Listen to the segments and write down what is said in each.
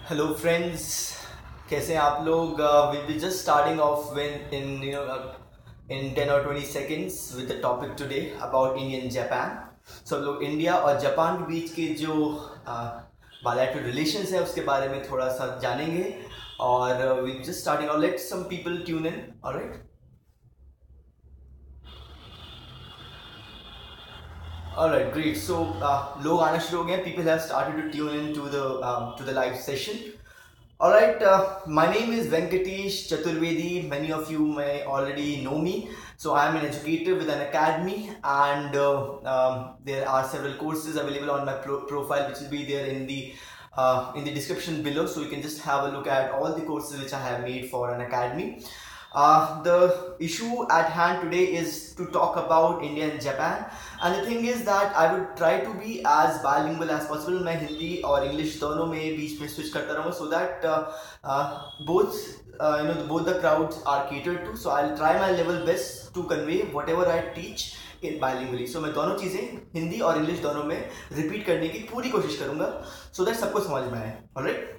Hello friends, कैसे हैं आप लोग? We'll be just starting off in 10 or 20 seconds with the topic today about India and Japan. So हम लोग India और जापान के बीच के जो bilateral relations है उसके बारे में थोड़ा सा जानेंगे और we'll be just starting out. Let some people tune in, alright? Alright, great. So लोग आना शुरू हो गए. People have started to tune in to the live session. Alright, my name is Venkatesh Chaturvedi. Many of you may already know me. So I am an educator with an academy, and there are several courses available on my profile, which will be there in the description below. So you can just have a look at all the courses which I have made for an academy. The issue at hand today is to talk about India and Japan, and the thing is that I would try to be as bilingual as possible. मैं हिंदी और English दोनों में बीच में switch करता रहूँगा so that both the crowds are catered to. So I'll try my level best to convey whatever I teach in bilingually. So मैं दोनों चीज़ें हिंदी और इंग्लिश दोनों में repeat करने की पूरी कोशिश करूँगा so that सबको समझ में आए. Alright?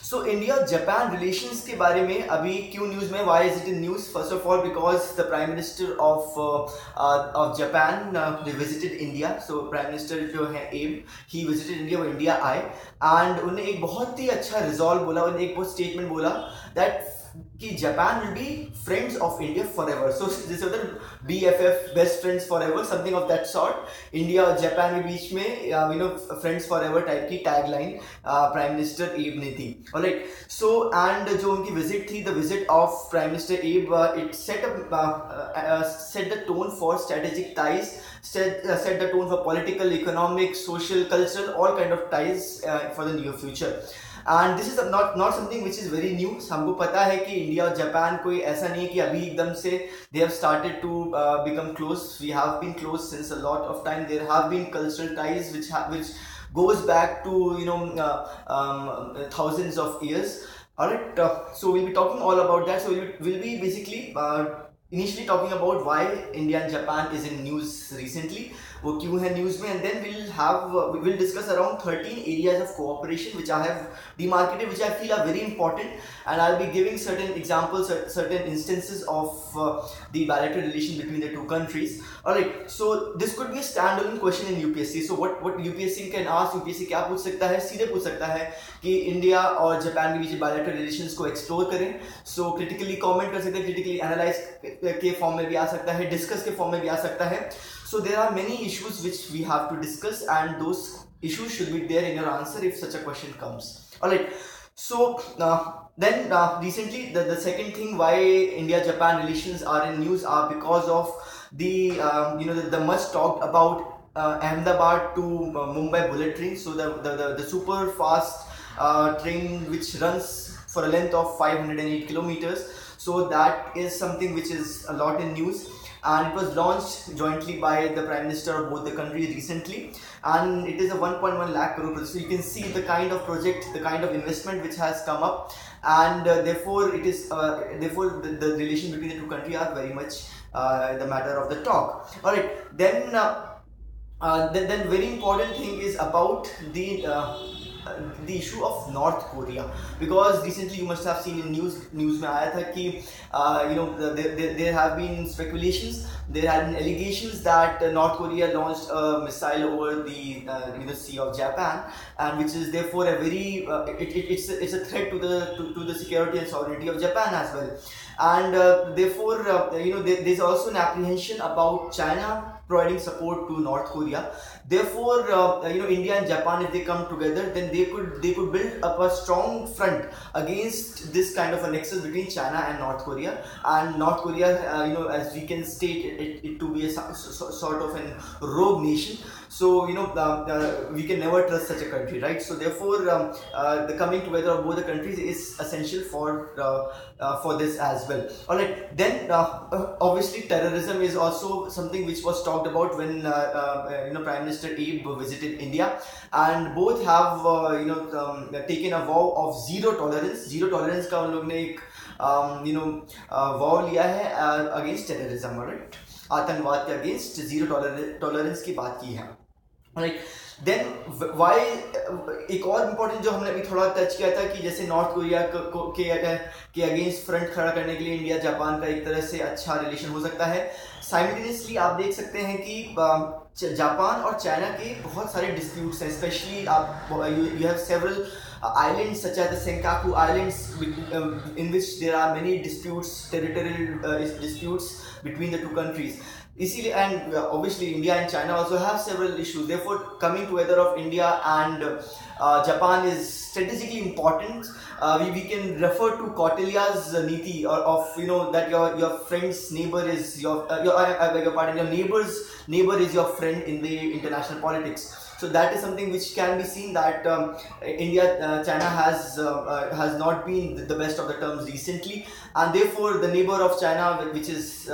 So India Japan relations के बारे में अभी क्यों न्यूज़ में? Why is it in news? First of all, because the Prime Minister of Japan they visited India. So Prime Minister जो है Abe, he visited India, वो India आए and उन्हें एक बहुत ही अच्छा resolve बोला, उन्हें एक बहुत statement बोला that कि Japan will be friends of India forever. So this is the BFF, best friends forever, something of that sort. India और Japan के बीच में friends forever type की tagline Prime Minister Abe ने थी. Alright. So and जो उनकी visit थी, the visit of Prime Minister Abe, it set the tone for strategic ties, set the tone for political, economic, social, cultural, all kind of ties for the near future. And this is not something which is very new. हमको पता है कि India और Japan कोई ऐसा नहीं है कि अभी एकदम से they have started to become close. We have been close since a lot of time. There have been cultural ties which goes back to thousands of years. Alright, so we'll be talking all about that. So we'll be basically initially talking about why India and Japan is in news recently, वो क्यों है news में, and then we'll discuss around 13 areas of cooperation which I have demarcated, which I feel are very important, and I'll be giving certain examples, certain instances of the bilateral relation between the two countries. Alright, so this could be a standalone question in UPSC. So what UPSC can ask, UPSC क्या पूछ सकता है? सीधे पूछ सकता है कि India और जापान के बीच bilateral relations को एक्सप्लोर करें. So critically comment कर सकते हैं, critically analyze के फॉर्म में भी आ सकता है, डिस्कस के फॉर्म में भी आ सकता है. So there are many issues which we have to discuss, and those issues should be there in your answer if such a question comes. Alright, so then recently the second thing why India-Japan relations are in news are because of the much talked about Ahmedabad to Mumbai bullet train. So the super fast train which runs for a length of 508 kilometers. So that is something which is a lot in news, and it was launched jointly by the Prime Minister of both the countries recently, and it is a 1.1 lakh crore project. So you can see the kind of project, the kind of investment which has come up, and therefore the relation between the two countries are very much the matter of the talk. Alright, then very important thing is about the issue of North Korea, because recently you must have seen in news में आया था कि there have been speculations, there have been allegations that North Korea launched a missile over the Sea of Japan, and which is therefore a very it's a threat to the security and sovereignty of Japan as well, and therefore there's also an apprehension about China providing support to North Korea. Therefore, India and Japan, if they come together, then they could build up a strong front against this kind of a nexus between China and North Korea. And North Korea, as we can state it to be a sort of an rogue nation. So we can never trust such a country, right? So therefore, the coming together of both the countries is essential for this as well. Alright, then obviously terrorism is also something which was talked about when Prime Minister Abe visited India, and both have taken a vow of zero tolerance. Zero tolerance का उन लोग ने एक vow लिया है against terrorism, alright? आतंकवाद के against zero tolerance की बात की है. राइट. देन वाई एक और इम्पोर्टेंट जो हमने अभी थोड़ा टच किया था कि जैसे नॉर्थ कोरिया के अगेंस्ट फ्रंट खड़ा करने के लिए इंडिया जापान का एक तरह से अच्छा रिलेशन हो सकता है. साइमल्टेनियसली आप देख सकते हैं कि जापान और चाइना के बहुत सारे डिस्प्यूट्स हैं. स्पेशली आप you have several islands such as the Senkaku Islands, in which there are many disputes, territorial disputes between the two countries. Easily, and obviously India and China also have several issues. Therefore, coming together of India and Japan is strategically important. We can refer to Kautilya's Niti, or of that your friend's neighbor is your I beg your pardon, your neighbor's neighbor is your friend in the international politics. So that is something which can be seen that China has not been the best of the terms recently, and therefore the neighbor of China, which is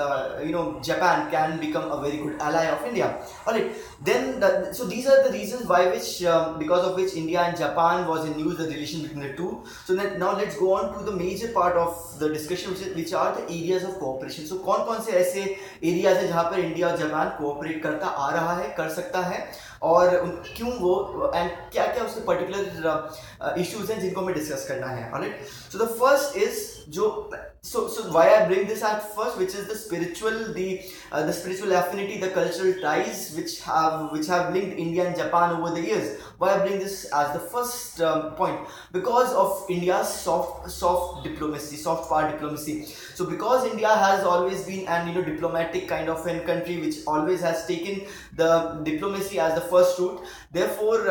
Japan, can become a very good ally of India. Alright, then so these are the reasons why because of which India and Japan was in news, the relation between the two. So now let's go on to the major part of the discussion, which are the areas of cooperation. So कौन से ऐसे areas है जहाँ पर India और Japan cooperate करता आ रहा है, कर सकता है, और क्यों वो, एंड क्या क्या उसके पर्टिकुलर इश्यूज हैं जिनको हमें डिस्कस करना है. Alright, so the first is so why I bring this at first, which is the spiritual affinity, the cultural ties which have linked India and Japan over the years. Why I bring this as the first point? Because of India's soft diplomacy, soft power diplomacy. So because India has always been an diplomatic kind of a country which always has taken the diplomacy as the first route. Therefore,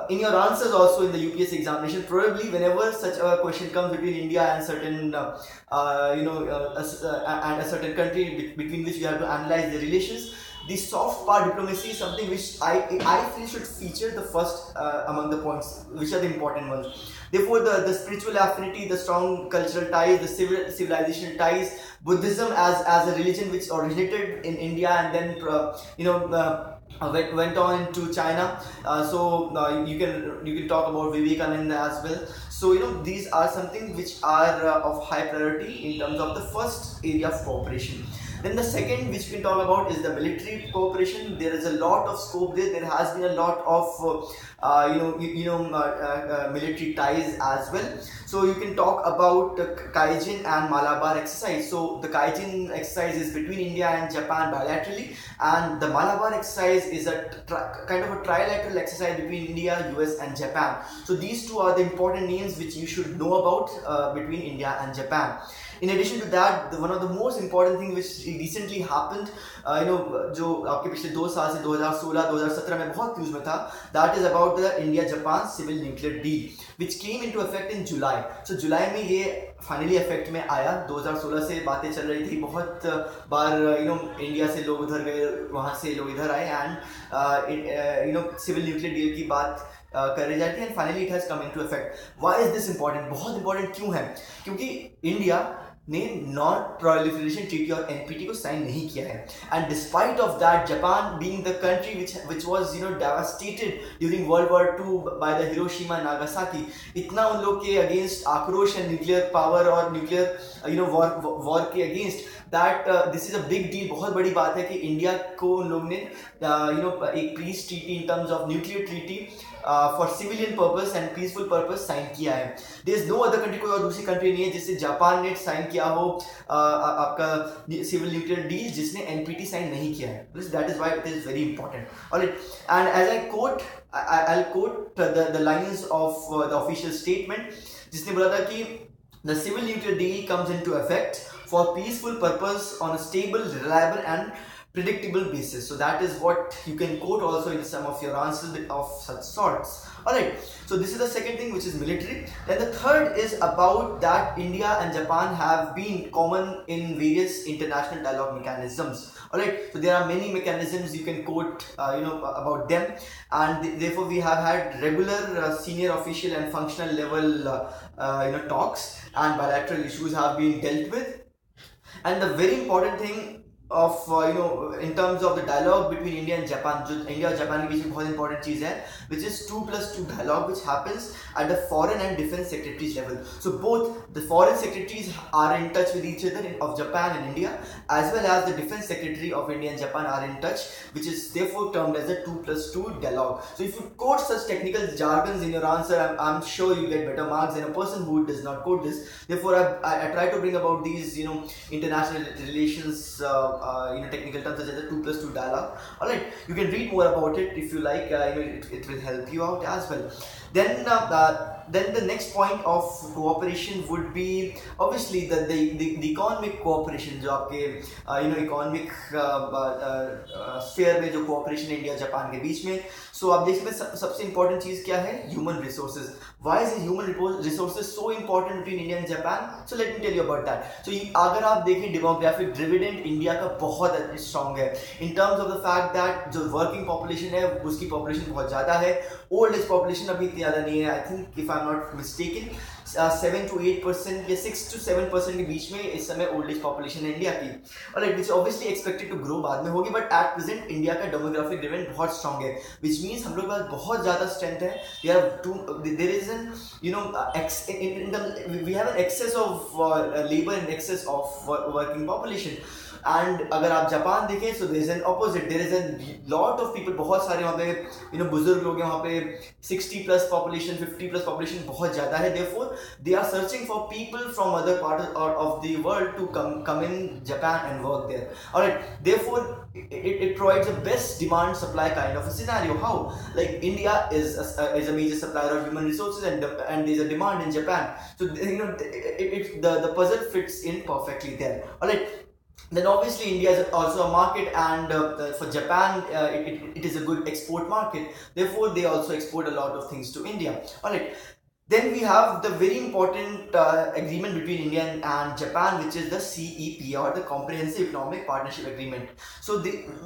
in your answers also in the UPSC examination, probably whenever such a question comes between India and certain and a certain country between which you have to analyze the relations, the soft power diplomacy is something which I feel should feature the first among the points, which are the important ones. Therefore, the spiritual affinity, the strong cultural ties, the civilizational ties, Buddhism as a religion which originated in India and then went on into China. You can talk about Vivekananda as well. So these are something which are of high priority in terms of the first area of cooperation. Then the second which we can talk about is the military cooperation. There is a lot of scope there. There has been a lot of military ties as well. So you can talk about Kaijin and Malabar exercise. So the Kaijin exercise is between India and Japan bilaterally, and the Malabar exercise is a kind of a trilateral exercise between India, US and Japan. So these two are the important names which you should know about between India and Japan. In addition to that, one of the most important thing which recently happened, जो आपके पिछले 2 साल से 2016-2017 में बहुत news में था, that is about the India-Japan civil nuclear deal, which came into effect in July. So जुलाई में ये फाइनली इफेक्ट में आया. 2016 से बातें चल रही थी, बहुत बार इंडिया से लोग उधर गए, वहाँ से लोग इधर आए, एंड सिविल न्यूक्लियर डील की बात कर रही जाती है, and finally it has come into effect. Why is this important? बहुत इंपॉर्टेंट क्यों है? क्योंकि इंडिया ने नॉन प्रोलिफरेशन ट्रीटी और एनपीटी को साइन नहीं किया है, and despite of that Japan being the country which was devastated during World War II by the Hiroshima and Nagasaki, इतना उन लोग के अगेंस्ट आक्रोश एंड न्यूक्लियर पावर और न्यूक्लियर वॉर के against, that this is a big deal. बहुत बड़ी बात है कि इंडिया को उन लोग ने एक peace treaty in terms of nuclear treaty for civilian purpose and peaceful purpose sign किया है. There is no other country, कोई और दूसरी कंट्री नहीं है जिससे जापान ने साइन किया हो आपका सिविल न्यूक्लियर डील जिसने एनपीटी साइन नहीं किया है. That is why it is very important. Alright, and as I quote, I'll quote the lines of the official statement, जिसने बोला था कि the civil nuclear deal comes into effect for peaceful purpose on a stable, reliable and predictable basis. So that is what you can quote also in some of your answers of such sorts. Alright, so this is the second thing, which is military. Then the third is about that India and Japan have been common in various international dialogue mechanisms. Alright, so there are many mechanisms you can quote about them, and therefore we have had regular senior official and functional level talks, and bilateral issues have been dealt with. And the very important thing in terms of the dialogue between India and Japan, जो India और Japan के बीच में बहुत important चीज है, which is 2+2 dialogue, which happens at the foreign and defense secretaries level. So both the foreign secretaries are in touch with each other of Japan and India, as well as the defense secretary of India and Japan are in touch, which is therefore termed as a 2+2 dialogue. So if you quote such technical jargons in your answer, I'm sure you get better marks than a person who does not quote this. Therefore, I try to bring about these international relations technical terms such as the 2+2 dialogue. Alright, you can read more about it if you like. It will help you out as well. Then the next point of cooperation would be obviously the economic cooperation, जो आपके economic sphere में जो cooperation India Japan के बीच में. So आप देख सकते हैं सबसे important चीज क्या है? Human resources. Why is human resources so important between India and Japan? So let me tell you about that. So अगर आप देखें demographic dividend India का बहुत strong है. In terms of the fact that जो working population है उसकी population बहुत ज़्यादा है. Old age population अभी इतनी ज़्यादा नहीं है. I think if I'm not mistaken 7 to 8% या 6 to 7% के बीच में इस समय ओल्ड एज पॉपुलेशन है इंडिया की. Alright, which obviously expected to grow बाद में होगी, बट एट प्रेजेंट इंडिया का डेमोग्राफिक डिविडेंड बहुत स्ट्रांग है, विच मींस हम लोग के पास बहुत ज़्यादा स्ट्रेंथ है. There is an we have an excess of labour and excess of working population. And अगर आप जापान देखें so there is an opposite, there is an lot of people, बहुत सारे वहाँ पे बुजुर्ग लोग हैं वहाँ पे, 60+ पॉपुलेशन, 50+ पॉपुलेशन बहुत ज़्यादा है. Therefore they are searching for people from other parts of the world to come in Japan and work there. Alright, therefore it provides a best demand supply kind of a scenario. How? Like India is a major supplier of human resources and there is a demand in Japan, so the puzzle fits in perfectly there. Alright, then obviously India is also a market, and for Japan it is a good export market, therefore they also export a lot of things to India. Alright, then we have the very important agreement between India and Japan, which is the CEPA, or the Comprehensive Economic Partnership Agreement. So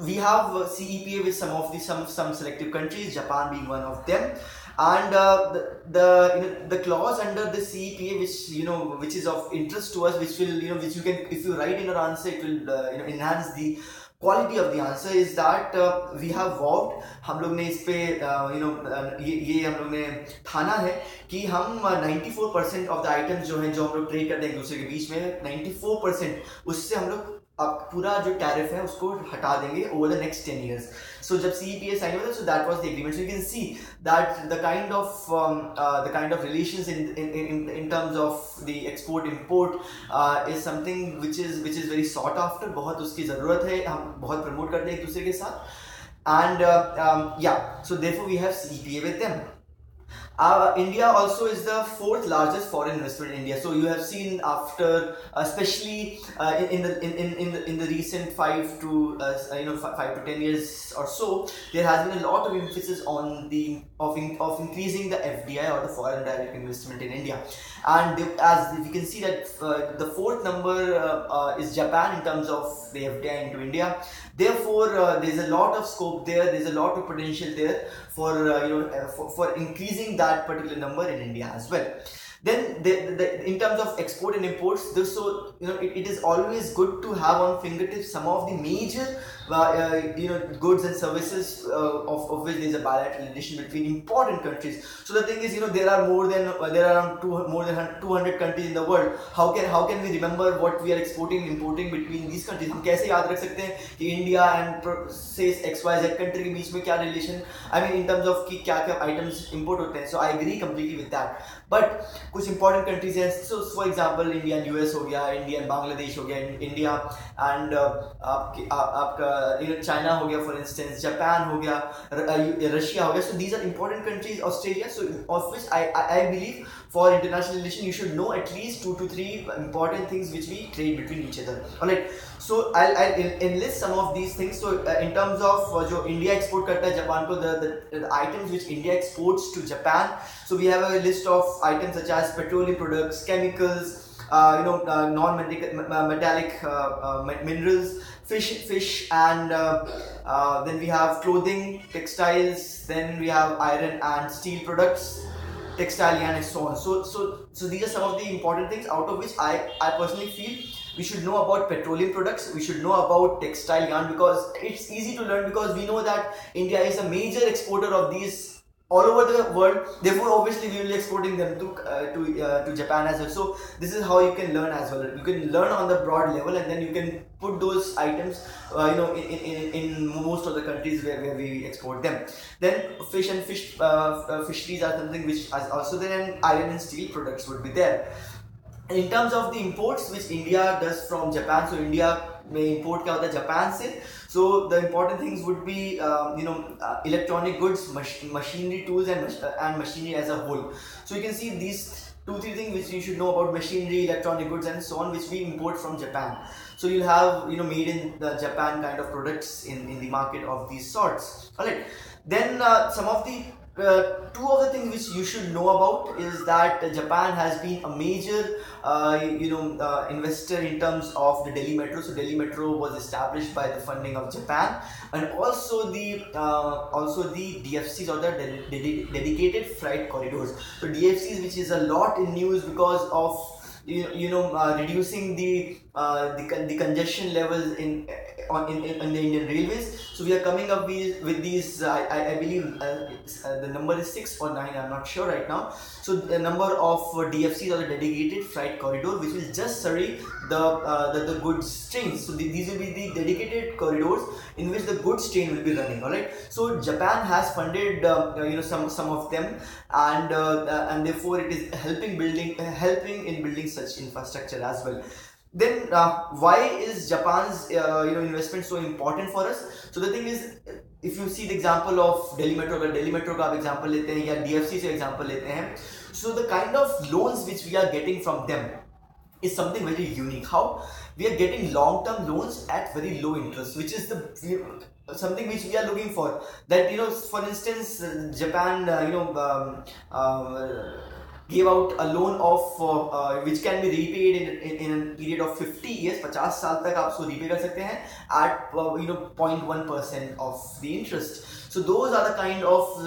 we have CEPA with some selective countries, Japan being one of them. And the clause under the CEPA which is of interest to us, which will which you can, if you write in your answer, it will enhance the quality of the answer, is that we have vowed, हम लोग ने इस पे ये हम लोग ने ठाना है कि हम 94% ऑफ द आइटम्स जो हैं, जो हम लोग ट्रेड करते हैं एक दूसरे के बीच में, 94% उससे हम लोग अब पूरा जो टैरिफ है उसको हटा देंगे over the next 10 years. So जब CEPA साइन हुआ था, so that was the agreement. So you can see that the kind of relations in terms of the export import is something which is very sought after. बहुत उसकी ज़रूरत है, हम बहुत promote करते हैं एक दूसरे के साथ. And so therefore we have CEPA with them. India also is the 4th largest foreign investment in India. So you have seen after, especially in the recent 5 to 10 years or so, there has been a lot of emphasis on of increasing the FDI, or the foreign direct investment in India. And as you can see that the 4th number is Japan in terms of the FDI into India. Therefore, there is a lot of scope there. There is a lot of potential there for increasing that particular number in India as well. Then in terms of export and imports, it is always good to have on fingertips some of the major goods and services of which there is a bilateral relation between important countries. So the thing is, there are more than 200 countries in the world. How can we remember what we are exporting and importing between these countries? हम कैसे याद रख सकते हैं कि India and say XYZ country के बीच में क्या relation? I mean in terms of कि क्या items import होते हैं. So I agree completely with that. But कुछ important countries हैं. So for example India and US हो गया, India and Bangladesh हो गया, India and आपका China हो गया, for instance, Japan हो गया, Russia हो गया. So these are important countries. Australia. So of which I believe for international relation you should know at least 2 to 3 important things which we trade between each other. Alright. So I'll enlist some of these things. So in terms of जो India export करता है Japan को, the items which India exports to Japan. So we have a list of items such as petroleum products, chemicals, non-metallic minerals, fish, and then we have clothing, textiles. Then we have iron and steel products, textile, and so on. So these are some of the important things out of which I personally feel we should know about petroleum products, we should know about textile yarn, because it's easy to learn, because we know that India is a major exporter of these all over the world. Therefore, obviously, we will be exporting them to Japan as well. So this is how you can learn as well. You can learn on the broad level, and then you can put those items, in most of the countries where we export them. Then fish and fisheries are something which is also there, and iron and steel products would be there. In terms of the imports which India does from Japan, so India may import क्या होता है Japan से. So the important things would be electronic goods, machinery, tools, and machinery as a whole. So you can see these 2-3 things which you should know about: machinery, electronic goods, and so on, which we import from Japan. So you'll have made in the Japan kind of products in the market of these sorts. Alright. Then some of the two of the things which you should know about is that Japan has been a major investor in terms of the Delhi Metro. So Delhi Metro was established by the funding of Japan, and also the DFCs, or the dedicated freight corridors. So DFCs, which is a lot in news because of reducing the congestion levels in the Indian railways. So we are coming up with these, I believe the number is 6 or 9, I'm not sure right now. So the number of DFCs, or the dedicated freight corridor, which will just serve the goods trains. So these will be the dedicated corridors in which the goods train will be running. Alright. So Japan has funded some of them, and therefore it is helping in building such infrastructure as well. Then why is Japan's investment so important for us? So the thing is, if you see the example of Delhi Metro, अगर Delhi Metro का आप example लेते हैं या DFC से example लेते हैं, so the kind of loans which we are getting from them is something very unique. How we are getting long-term loans at very low interest, which is something which we are looking for. That for instance, Japan gave out a loan of which can be repaid in a period of 50 years. 50 साल तक आप उसको repay कर सकते हैं at 0.1% of the interest. So those are the kind of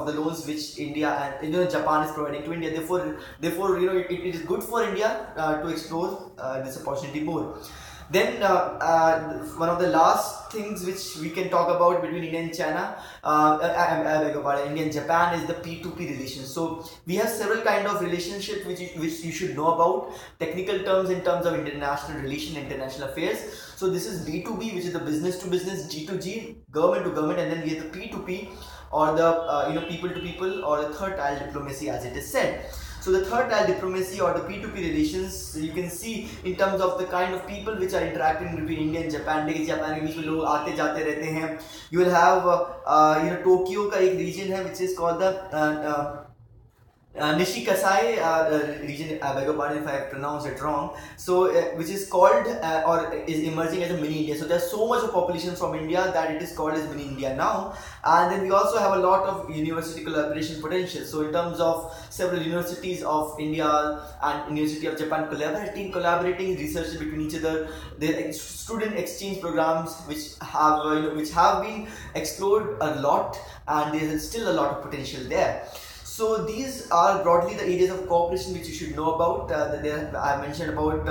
the loans which India and Japan is providing to India. Therefore it is good for India to explore this opportunity more. Then one of the last things which we can talk about between India and China, India and Japan, is the P2P relations. So we have several kind of relationship which you should know about. Technical terms in terms of international relation, international affairs. So this is B2B, which is the business to business, G2G, government to government, and then we have the P2P, or the people to people, or the third tile diplomacy, as it is said. So the third tile diplomacy, or the P2P relations, you can see in terms of the kind of people which are interacting between India and Japan. Japan के बीच में लोग आते जाते रहते हैं. You will have Tokyo का एक region है which is called the Nishikasai region, I beg your pardon if I pronounce it wrong. So which is called or is emerging as a mini India. So there's so much of population from India that it is called as mini India now. And then we also have a lot of university collaboration potential. So in terms of several universities of India and University of Japan collaborating research between each other. There are student exchange programs which have been explored a lot, and there is still a lot of potential there. So these are broadly the areas of cooperation which you should know about. I mentioned about,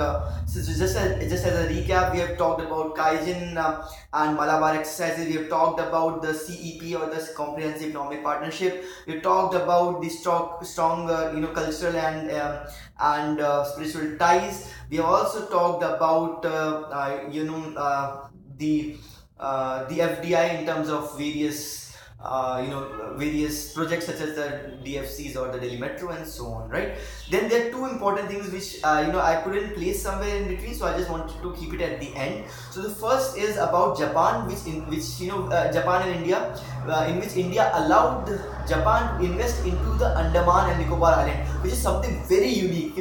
so just as a recap, we have talked about Kaizen and Malabar exercises. We have talked about the CEP, or the Comprehensive Economic Partnership. We have talked about the strong cultural and spiritual ties. We have also talked about the FDI in terms of various projects such as the DFCs or the Delhi Metro and so on, right? Then there are two important things which I couldn't place somewhere in between, so I just wanted to keep it at the end. So the first is about Japan, Japan and India, in which India allowed Japan to invest into the Andaman and Nicobar Island, which is something very unique.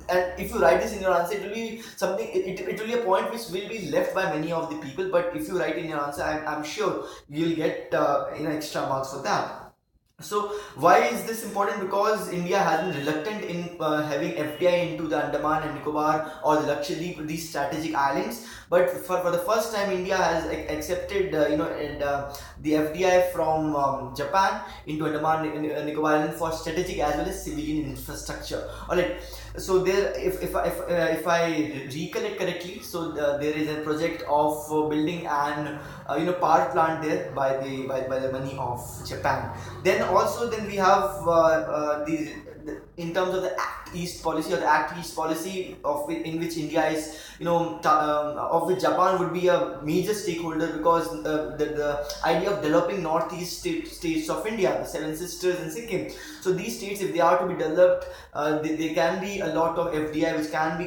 And if you write this in your answer, it will be something. It will be a point which will be left by many of the people. But if you write in your answer, I'm sure you'll get extra marks for that. So why is this important? Because India has been reluctant in having FDI into the Andaman and Nicobar or the Lakshadweep, these strategic islands. But for the first time, India has accepted the FDI from Japan into Andaman and Nicobar Island for strategic as well as civilian infrastructure. All right. So there, if I recollect correctly, so there is a project of building an power plant there by the money of Japan. Then we have in terms of the Act East policy, or the Act East policy in which India is, of which Japan would be a major stakeholder, because the idea of developing northeast states of India, the Seven Sisters and Sikkim. So these states, if they are to be developed, they can be a lot of FDI which can be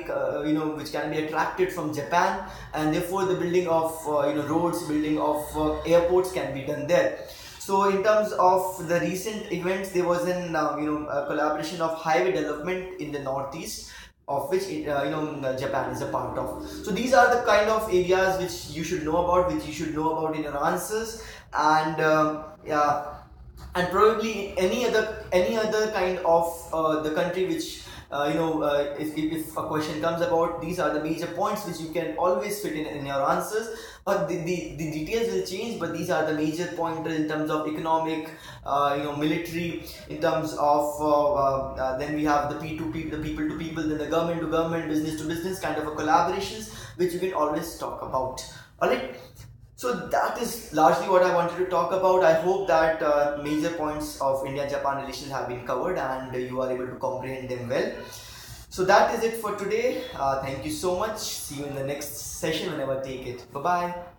which can be attracted from Japan, and therefore the building of roads, building of airports can be done there. So in terms of the recent events, there was a collaboration of highway development in the northeast, of which Japan is a part of. So these are the kind of areas which you should know about, in your answers, and and probably any other kind of the country which if a question comes about, these are the major points which you can always fit in your answers. But the details will change, but these are the major pointers in terms of economic, military, in terms of then we have the P2P, the people to people, then the government to government, business to business kind of a collaborations which you can always talk about. Alright. So that is largely what I wanted to talk about. I hope that major points of India-Japan relations have been covered and you are able to comprehend them well. So that is it for today. Thank you so much. See you in the next session whenever I take it. Bye-bye.